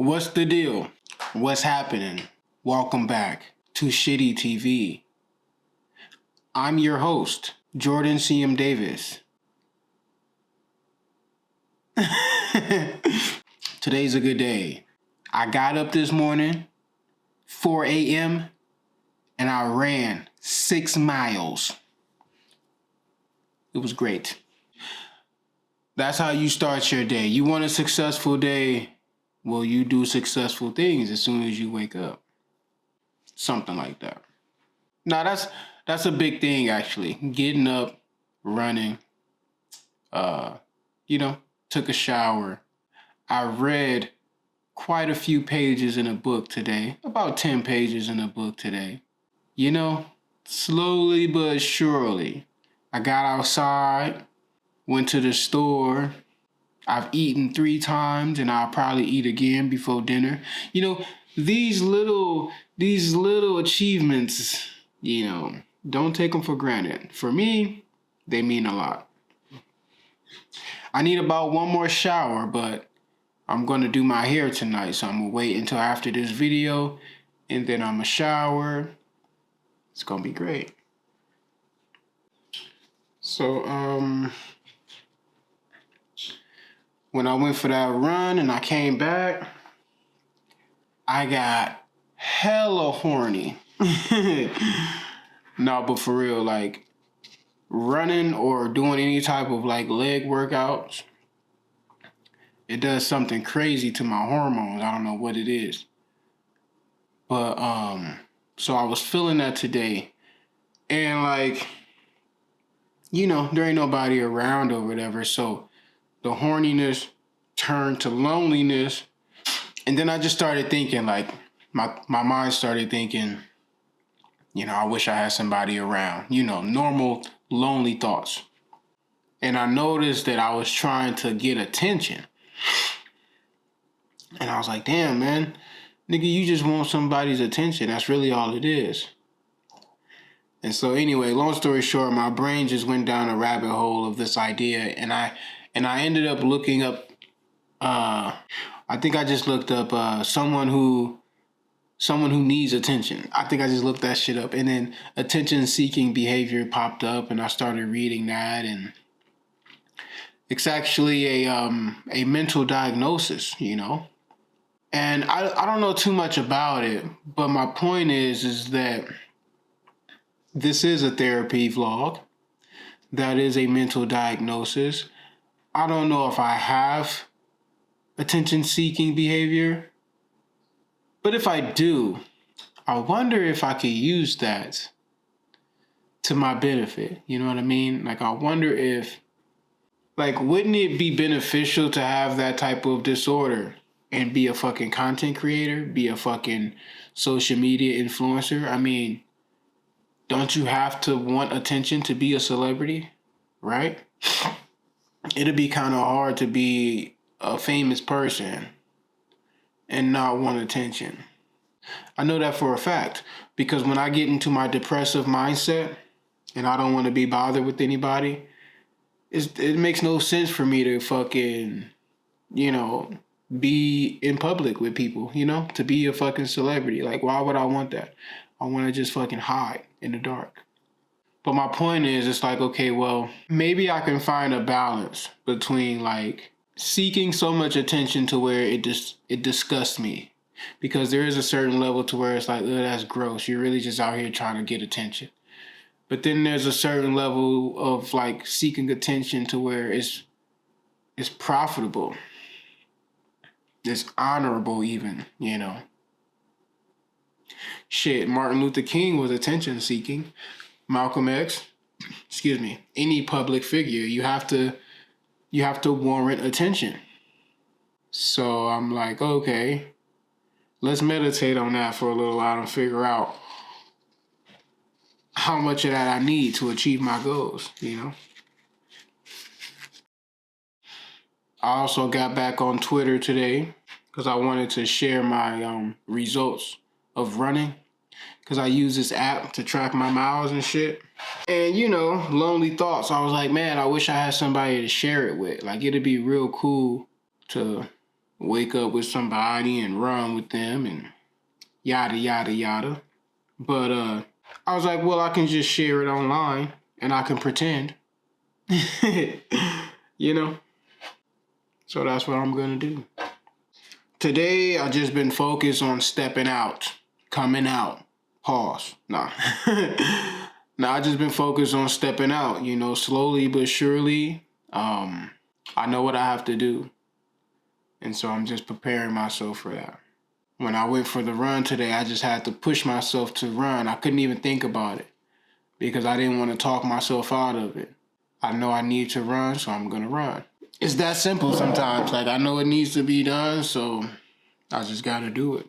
What's the deal? What's happening? Welcome back to Shitty TV. I'm your host, Jordan C.M. Davis. Today's a good day. I got up this morning, 4 a.m., and I ran 6 miles. It was great. That's how you start your day. You want a successful day? Well, you do successful things as soon as you wake up. Something like that. Now, that's a big thing, actually. Getting up, running, took a shower. I read quite a few pages in a book today, about 10 pages in a book today. Slowly but surely, I got outside, went to the store. I've eaten 3 times and I'll probably eat again before dinner. These little achievements, don't take them for granted. For me, they mean a lot. I need about one more shower, but I'm going to do my hair tonight, so I'm going to wait until after this video, and then I'm going to shower. It's going to be great. So, when I went for that run and I came back, I got hella horny. No, but for real, like, running or doing any type of like leg workouts, it does something crazy to my hormones. I don't know what it is. But so I was feeling that today. And like, there ain't nobody around or whatever. So the horniness turned to loneliness. And then I just started thinking, like, my mind started thinking, I wish I had somebody around. Normal lonely thoughts. And I noticed that I was trying to get attention. And I was like, damn, man, nigga, you just want somebody's attention. That's really all it is. And so anyway, long story short, my brain just went down a rabbit hole of this idea. And I ended up looking up, I think I just looked up someone who needs attention. I think I just looked that shit up, and then attention-seeking behavior popped up, and I started reading that, and it's actually a mental diagnosis, And I don't know too much about it, but my point is that this is a therapy vlog. That is a mental diagnosis. I don't know if I have attention-seeking behavior, but if I do, I wonder if I could use that to my benefit. You know what I mean? Like, I wonder if, like, wouldn't it be beneficial to have that type of disorder and be a fucking content creator, be a fucking social media influencer? I mean, don't you have to want attention to be a celebrity, right? It'd be kind of hard to be a famous person and not want attention. I know that for a fact, because when I get into my depressive mindset and I don't want to be bothered with anybody, it makes no sense for me to fucking, be in public with people, to be a fucking celebrity. Like, why would I want that? I want to just fucking hide in the dark. But my point is, it's like, okay, well, maybe I can find a balance between like seeking so much attention to where it disgusts me. Because there is a certain level to where it's like, oh, that's gross. You're really just out here trying to get attention. But then there's a certain level of like seeking attention to where it's profitable. It's honorable even, Shit, Martin Luther King was attention seeking. Malcolm X, any public figure, you have to warrant attention. So I'm like, okay, let's meditate on that for a little while and figure out how much of that I need to achieve my goals, I also got back on Twitter today because I wanted to share my results of running, because I use this app to track my miles and shit. And, lonely thoughts. I was like, man, I wish I had somebody to share it with. Like, it'd be real cool to wake up with somebody and run with them and yada yada yada. But I was like, well, I can just share it online and I can pretend. You know? So that's what I'm gonna do. Today I just been focused on stepping out, coming out. Pause. Nah. Nah, I just been focused on stepping out, slowly but surely. I know what I have to do. And so I'm just preparing myself for that. When I went for the run today, I just had to push myself to run. I couldn't even think about it because I didn't want to talk myself out of it. I know I need to run, so I'm gonna run. It's that simple sometimes. Like, I know it needs to be done, so I just gotta do it.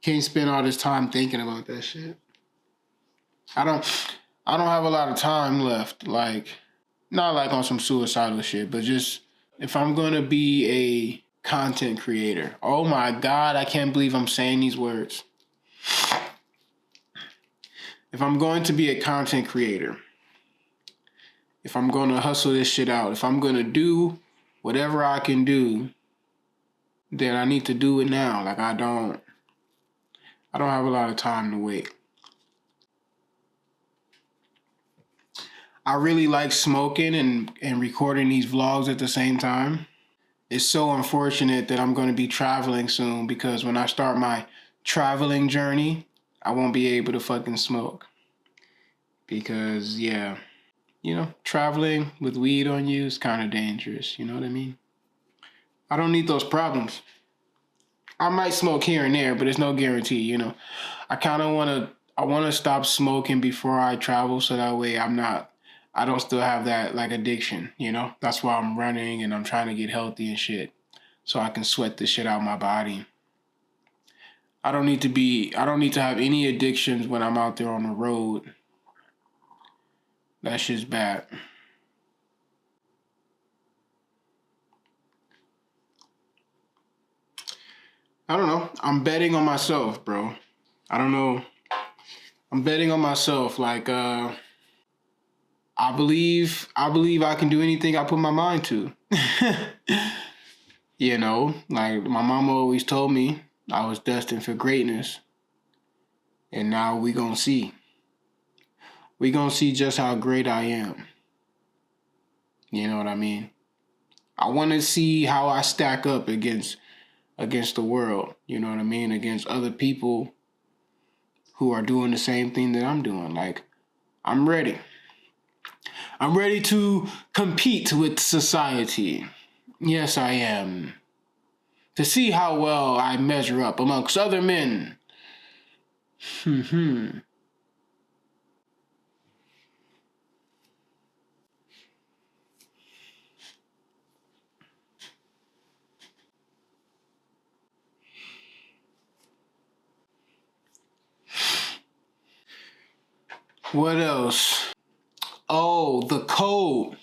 Can't spend all this time thinking about that shit. I don't have a lot of time left. Like, not like on some suicidal shit, but just if I'm gonna be a content creator. Oh my God, I can't believe I'm saying these words. If I'm going to be a content creator, if I'm gonna hustle this shit out, if I'm gonna do whatever I can do, then I need to do it now. Like, I don't have a lot of time to wait. I really like smoking and recording these vlogs at the same time. It's so unfortunate that I'm going to be traveling soon because when I start my traveling journey, I won't be able to fucking smoke. Because, yeah, traveling with weed on you is kind of dangerous. You know what I mean? I don't need those problems. I might smoke here and there, but it's no guarantee, I kind of want to stop smoking before I travel so that way I don't still have that like addiction, That's why I'm running and I'm trying to get healthy and shit so I can sweat this shit out of my body. I don't need to have any addictions when I'm out there on the road. That shit's bad. I don't know. I'm betting on myself, bro. I don't know. I'm betting on myself. Like, I believe I can do anything I put my mind to. Like my mama always told me I was destined for greatness. And now we gonna see. We gonna see just how great I am. You know what I mean? I want to see how I stack up against the world. You know what I mean? Against other people who are doing the same thing that I'm doing. Like, I'm ready. I'm ready to compete with society. Yes, I am. To see how well I measure up amongst other men. What else? Oh, the code.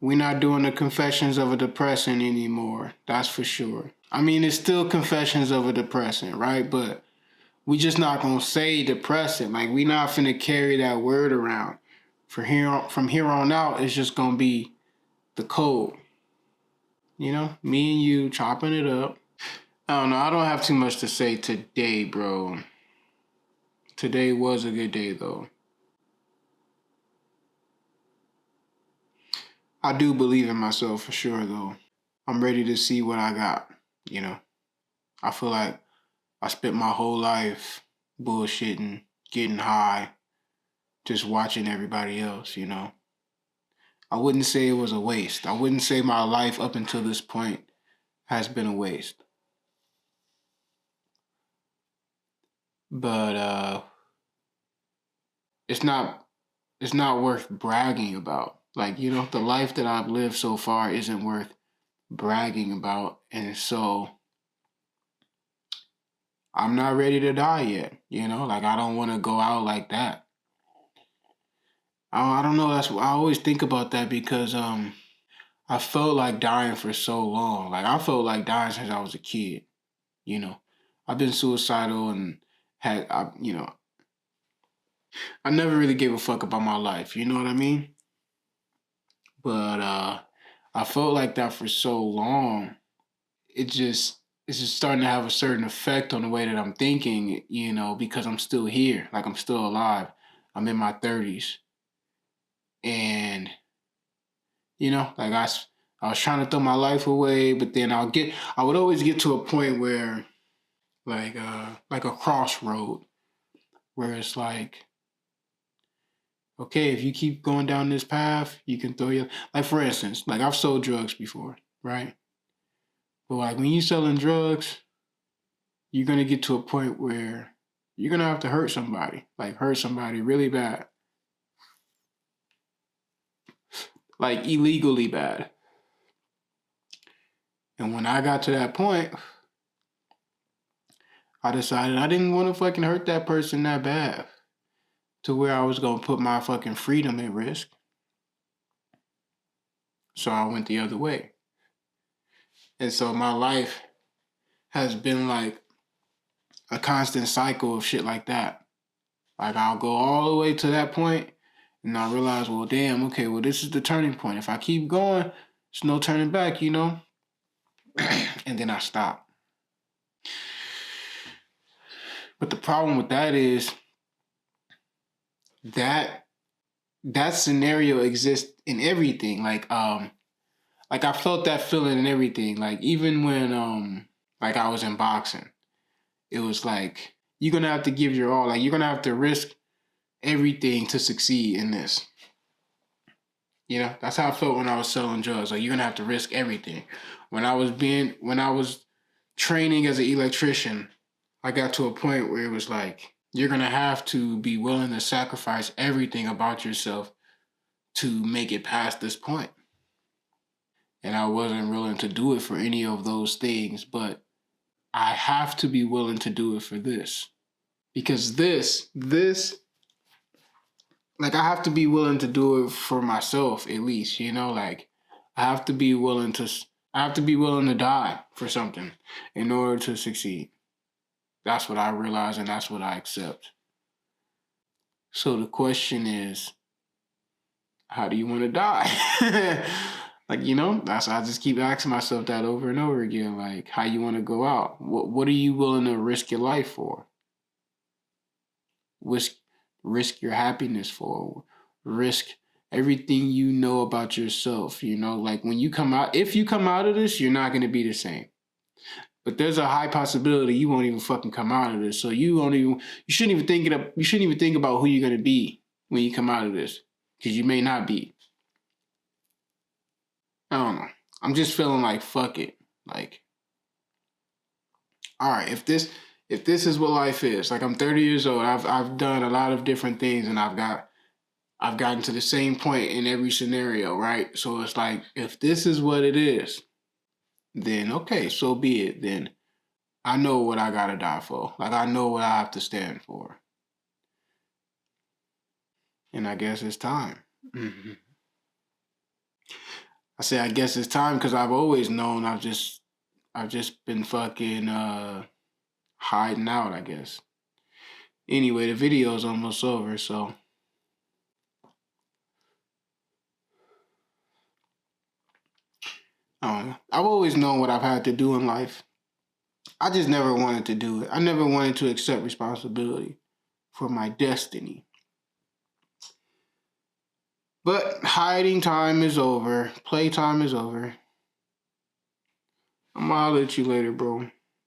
We're not doing the confessions of a depressant anymore. That's for sure. I mean, it's still confessions of a depressant, right? But we just not gonna say depressant. Like, we not finna carry that word around. From here on out, it's just gonna be the code. Me and you chopping it up. I don't know. I don't have too much to say today, bro. Today was a good day, though. I do believe in myself for sure, though. I'm ready to see what I got, I feel like I spent my whole life bullshitting, getting high, just watching everybody else, I wouldn't say it was a waste. I wouldn't say my life up until this point has been a waste. But it's not worth bragging about. Like, the life that I've lived so far isn't worth bragging about. And so I'm not ready to die yet, like I don't want to go out like that. I don't know. I always think about that because I felt like dying for so long. Like, I felt like dying since I was a kid. I've been suicidal and I never really gave a fuck about my life. You know what I mean? But I felt like that for so long. it's just starting to have a certain effect on the way that I'm thinking, because I'm still here, like I'm still alive. I'm in my 30s, and like I was trying to throw my life away, but then I would always get to a point where like a crossroad where it's like, okay, if you keep going down this path, you can throw your, like, for instance, like I've sold drugs before, right? But like when you're selling drugs, you're gonna get to a point where you're gonna have to hurt somebody really bad, like illegally bad. And when I got to that point, I decided I didn't want to fucking hurt that person that bad to where I was gonna put my fucking freedom at risk. So I went the other way. And so my life has been like a constant cycle of shit like that. Like I'll go all the way to that point and I realize, well, damn, okay, well, this is the turning point. If I keep going, there's no turning back, and then I stop. But the problem with that is that that scenario exists in everything. Like I felt that feeling in everything. Like even when like I was in boxing, it was like you're gonna have to give your all. Like you're gonna have to risk everything to succeed in this. That's how I felt when I was selling drugs. Like you're gonna have to risk everything. When I was training as an electrician, I got to a point where it was like you're gonna have to be willing to sacrifice everything about yourself to make it past this point. And I wasn't willing to do it for any of those things, but I have to be willing to do it for this. Because this, like I have to be willing to do it for myself at least, like I have to be willing to I have to be willing to die for something in order to succeed. That's what I realize and that's what I accept. So the question is, how do you want to die? Like, that's I just keep asking myself that over and over again. Like, how you want to go out? What are you willing to risk your life for? Risk your happiness for? Risk everything you know about yourself. Like when you come out, if you come out of this, you're not going to be the same. But there's a high possibility you won't even fucking come out of this. So you shouldn't even think about who you're going to be when you come out of this, because you may not be. I don't know. I'm just feeling like fuck it. Like, all right, if this is what life is, like I'm 30 years old, I've done a lot of different things, and I've gotten to the same point in every scenario, right? So it's like, if this is what it is, then okay, so be it. Then I know what I gotta die for. Like I know what I have to stand for, and I guess it's time. Mm-hmm. I say I guess it's time because I've always known. I've just been fucking hiding out, I guess. Anyway, the video's almost over, so I don't know. I've always known what I've had to do in life. I just never wanted to do it. I never wanted to accept responsibility for my destiny. But hiding time is over. Playtime is over. I'm gonna holler at you later, bro.